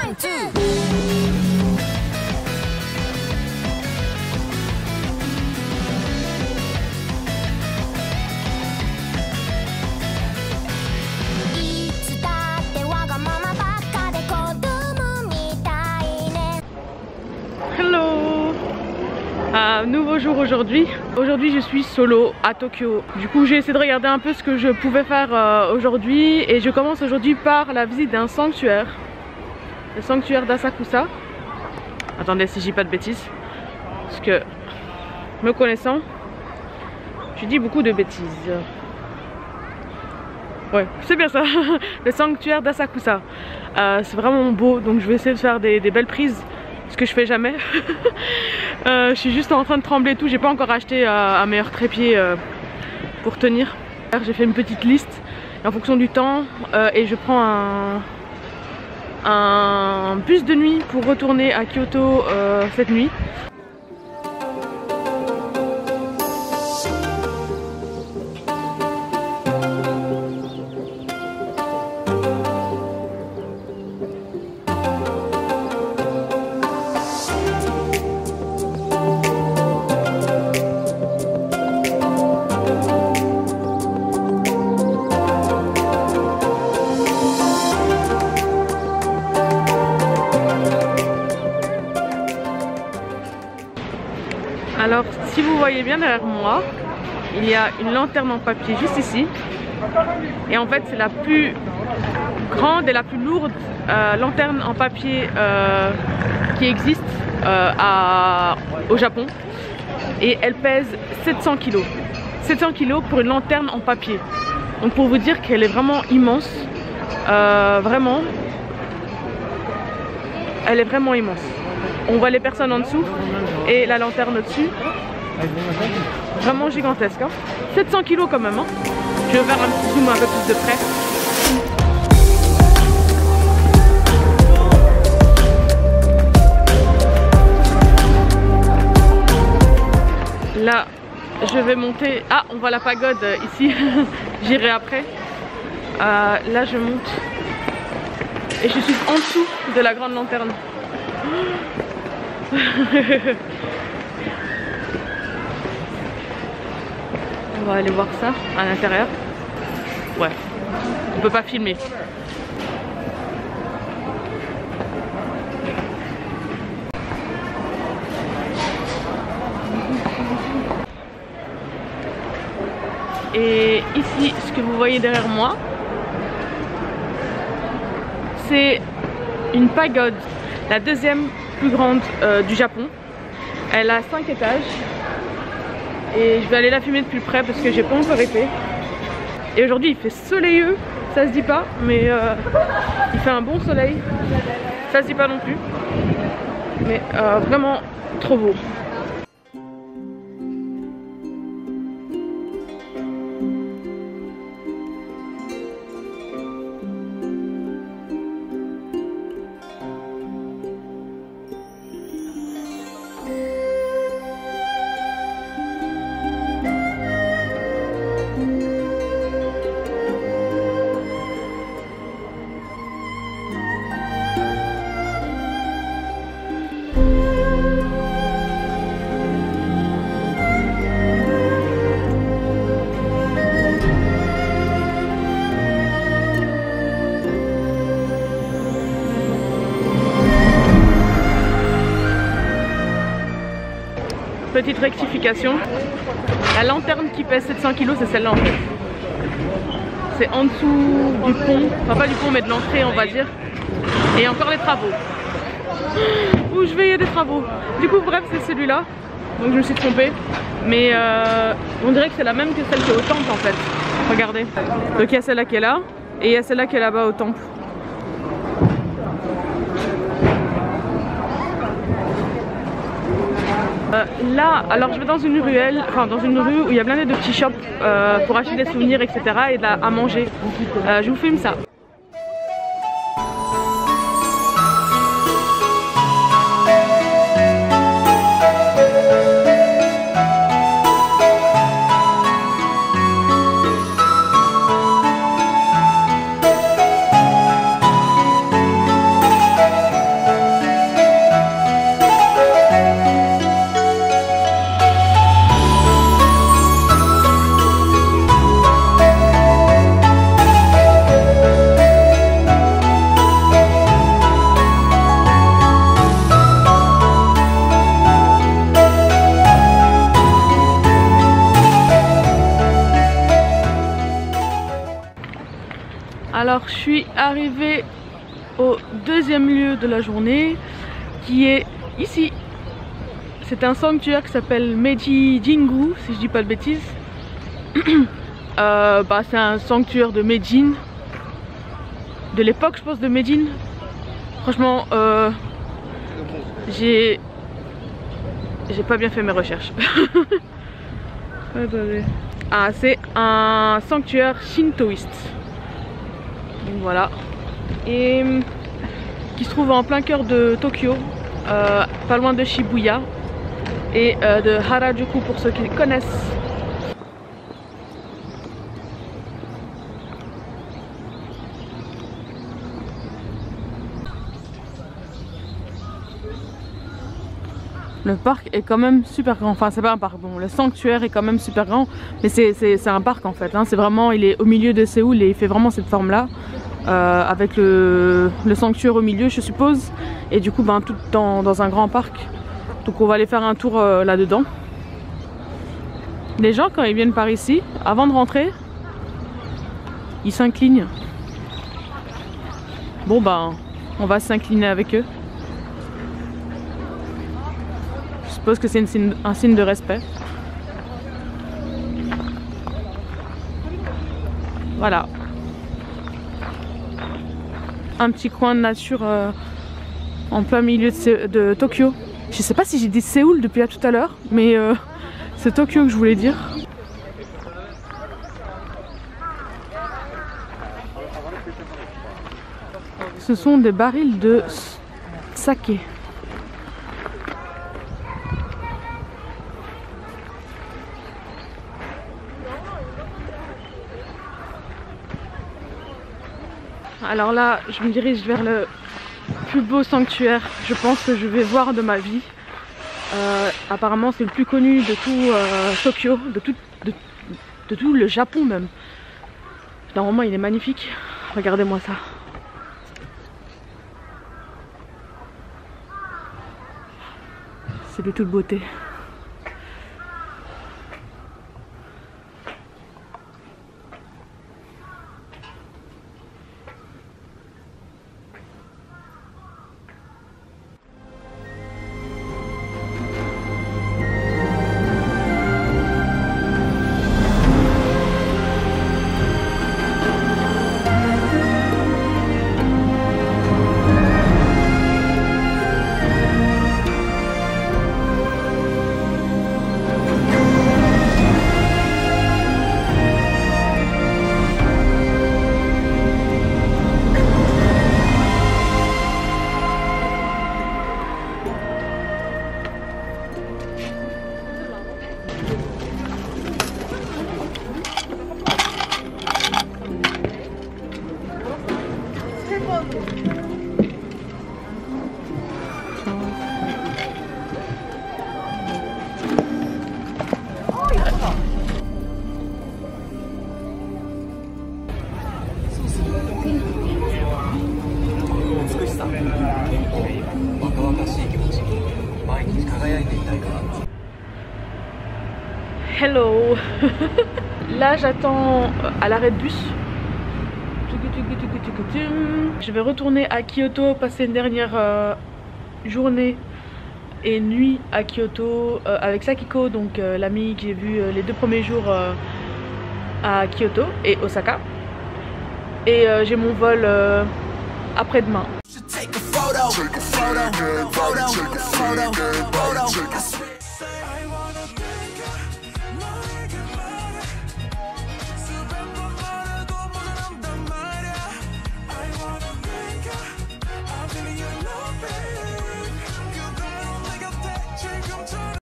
One, two. Hello! Nouveau jour aujourd'hui. Aujourd'hui je suis solo à Tokyo. Du coup j'ai essayé de regarder un peu ce que je pouvais faire aujourd'hui. Et je commence aujourd'hui par la visite d'un sanctuaire. Le sanctuaire d'Asakusa. Attendez si je dis pas de bêtises. Parce que me connaissant, je dis beaucoup de bêtises. Ouais, c'est bien ça. Le sanctuaire d'Asakusa. C'est vraiment beau, donc je vais essayer de faire des belles prises. Ce que je fais jamais. Je suis juste en train de trembler et tout. J'ai pas encore acheté un meilleur trépied pour tenir. J'ai fait une petite liste en fonction du temps et je prends un bus de nuit pour retourner à Kyoto cette nuit. Alors si vous voyez bien derrière moi, il y a une lanterne en papier juste ici. Et en fait c'est la plus grande et la plus lourde lanterne en papier qui existe au Japon. Et elle pèse 700 kg. 700 kg pour une lanterne en papier. Donc pour vous dire qu'elle est vraiment immense. Vraiment. Elle est vraiment immense. On voit les personnes en dessous et la lanterne au-dessus. Vraiment gigantesque. Hein. 700 kg quand même. Hein. Je vais faire un petit zoom un peu plus de près. Là, je vais monter. Ah, on voit la pagode ici. J'irai après. Là, je monte. Et je suis en dessous de la grande lanterne. On va aller voir ça à l'intérieur. Ouais, on peut pas filmer. Et ici, ce que vous voyez derrière moi, c'est une pagode, la deuxième plus grande du Japon. Elle a 5 étages et je vais aller la filmer de plus près parce que j'ai pas encore été. Et aujourd'hui il fait soleilleux, ça se dit pas, mais il fait un bon soleil, ça se dit pas non plus, mais vraiment trop beau. Petite rectification, la lanterne qui pèse 700 kg c'est celle-là en fait. C'est en dessous du pont, enfin pas du pont mais de l'entrée on va dire. Et encore les travaux. Où je vais, il y a des travaux. Du coup bref c'est celui-là, donc je me suis trompée. Mais on dirait que c'est la même que celle qui est au temple en fait. Regardez. Donc il y a celle-là qui est là et il y a celle-là qui est là-bas au temple. Là, alors je vais dans une ruelle, enfin dans une rue où il y a plein de petits shops pour acheter des souvenirs, etc. et à manger. Je vous filme ça. Alors je suis arrivée au deuxième lieu de la journée qui est ici. C'est un sanctuaire qui s'appelle Meiji Jingu, si je dis pas de bêtises. C'est un sanctuaire de Meijin, de l'époque je pense de Meijin. Franchement j'ai pas bien fait mes recherches. Ah, c'est un sanctuaire shintoïste. Donc voilà. Et qui se trouve en plein cœur de Tokyo, pas loin de Shibuya et de Harajuku pour ceux qui connaissent. Le parc est quand même super grand, enfin c'est pas un parc, bon, le sanctuaire est quand même super grand, mais c'est un parc en fait, hein. C'est vraiment, il est au milieu de Séoul et il fait vraiment cette forme là, avec le sanctuaire au milieu je suppose, et du coup tout dans un grand parc. Donc on va aller faire un tour là-dedans. Les gens quand ils viennent par ici, avant de rentrer, ils s'inclinent. Bon on va s'incliner avec eux. Je suppose que c'est un signe de respect. Voilà. Un petit coin de nature en plein milieu de Tokyo. Je sais pas si j'ai dit Séoul depuis tout à l'heure, mais c'est Tokyo que je voulais dire. Ce sont des barils de saké. Alors là, je me dirige vers le plus beau sanctuaire, je pense, que je vais voir de ma vie. Apparemment, c'est le plus connu de tout Tokyo, de tout le Japon même. Normalement, il est magnifique. Regardez-moi ça. C'est de toute beauté. Hello. Là j'attends à l'arrêt de bus. Je vais retourner à Kyoto, passer une dernière journée et nuit à Kyoto avec Sakiko, donc l'amie que j'ai vue les 2 premiers jours à Kyoto et Osaka. Et j'ai mon vol après-demain.